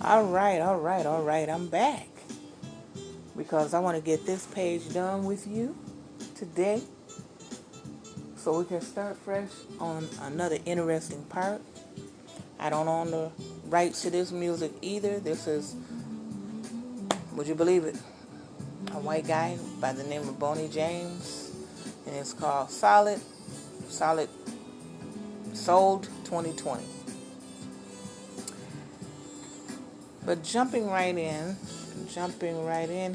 All right. I'm back because I want to get this page done with you today so we can start fresh on another interesting part. I don't own the rights to this music either. This is, would you believe it, a white guy by the name of Boney James, and it's called Solid Sold 2020. But jumping right in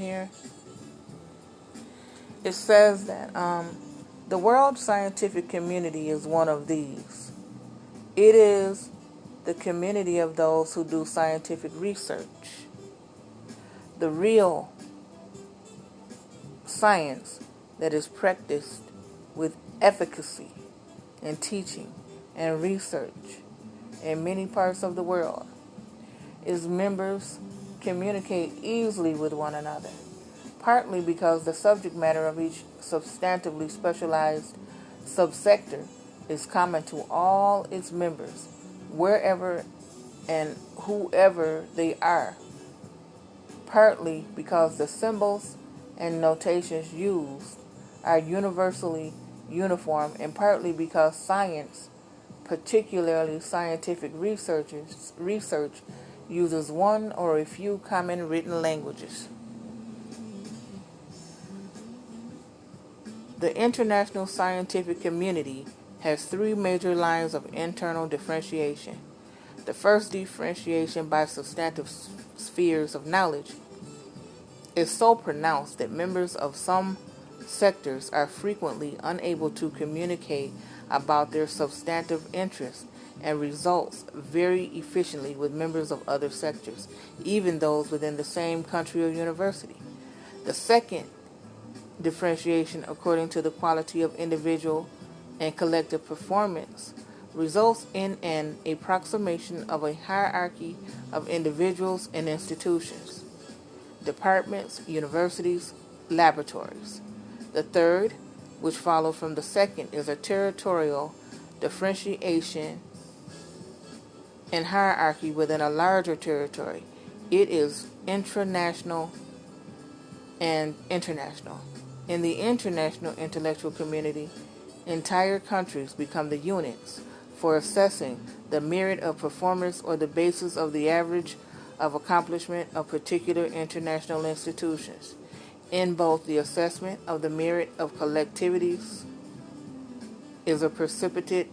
here, it says that the world scientific community is one of these. It is the community of those who do scientific research. The real science that is practiced with efficacy in teaching and research in many parts of the world. Its members communicate easily with one another, partly because the subject matter of each substantively specialized subsector is common to all its members, wherever and whoever they are, partly because the symbols and notations used are universally uniform, and partly because science, particularly scientific research, uses one or a few common written languages. The international scientific community has three major lines of internal differentiation. The first differentiation by substantive spheres of knowledge is so pronounced that members of some sectors are frequently unable to communicate about their substantive interests and results very efficiently with members of other sectors, even those within the same country or university. The second differentiation, according to the quality of individual and collective performance, results in an approximation of a hierarchy of individuals and institutions, departments, universities, laboratories. The third, which follows from the second, is a territorial differentiation and hierarchy within a larger territory. It is intranational and international. In the international intellectual community, entire countries become the units for assessing the merit of performance or the basis of the average of accomplishment of particular international institutions. In both, the assessment of the merit of collectivities is a precipitate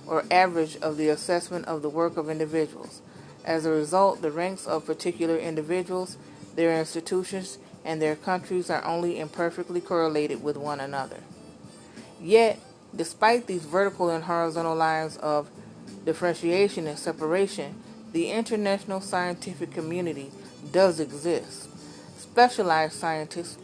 or average of the assessment of the work of individuals. As a result, the ranks of particular individuals, their institutions, and their countries are only imperfectly correlated with one another. Yet, despite these vertical and horizontal lines of differentiation and separation, the international scientific community does exist. Specialized scientists,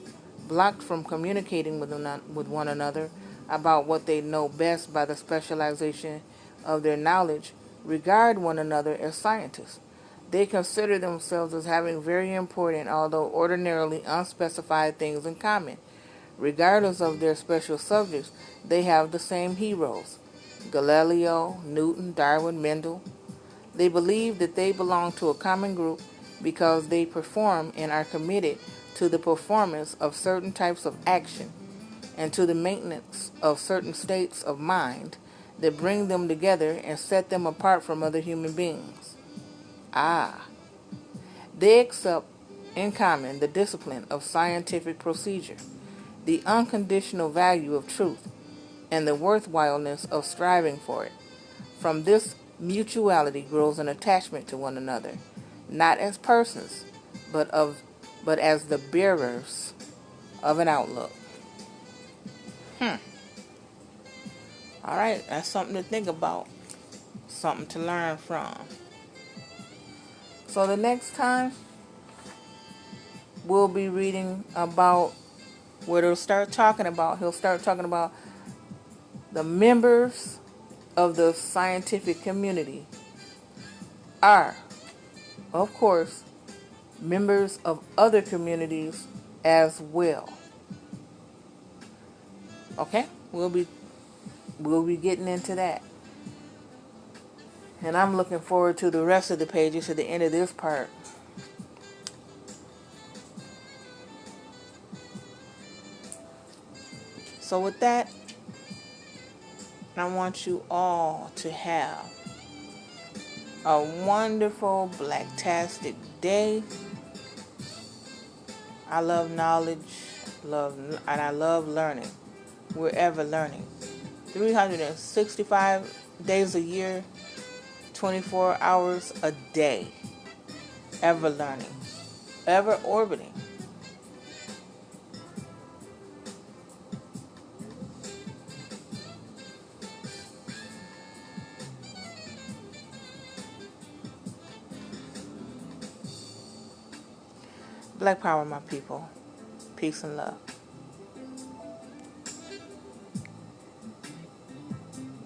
blocked from communicating with one another about what they know best by the specialization of their knowledge, regard one another as scientists. They consider themselves as having very important, although ordinarily unspecified, things in common. Regardless of their special subjects, they have the same heroes: Galileo, Newton, Darwin, Mendel. They believe that they belong to a common group because they perform and are committed to the performance of certain types of action and to the maintenance of certain states of mind that bring them together and set them apart from other human beings. They accept in common the discipline of scientific procedure, the unconditional value of truth, and the worthwhileness of striving for it. From this mutuality grows an attachment to one another, not as persons, but as the bearers of an outlook. All right, that's something to think about, something to learn from. So the next time, we'll be reading about what he'll start talking about. He'll start talking about the members of the scientific community are, of course, members of other communities as well. Okay? We'll be getting into that. And I'm looking forward to the rest of the pages at the end of this part. So with that, I want you all to have a wonderful, blacktastic day. I love knowledge, and I love learning. We're ever learning. 365 days a year, 24 hours a day. Ever learning. Ever orbiting. Black power, my people. Peace and love.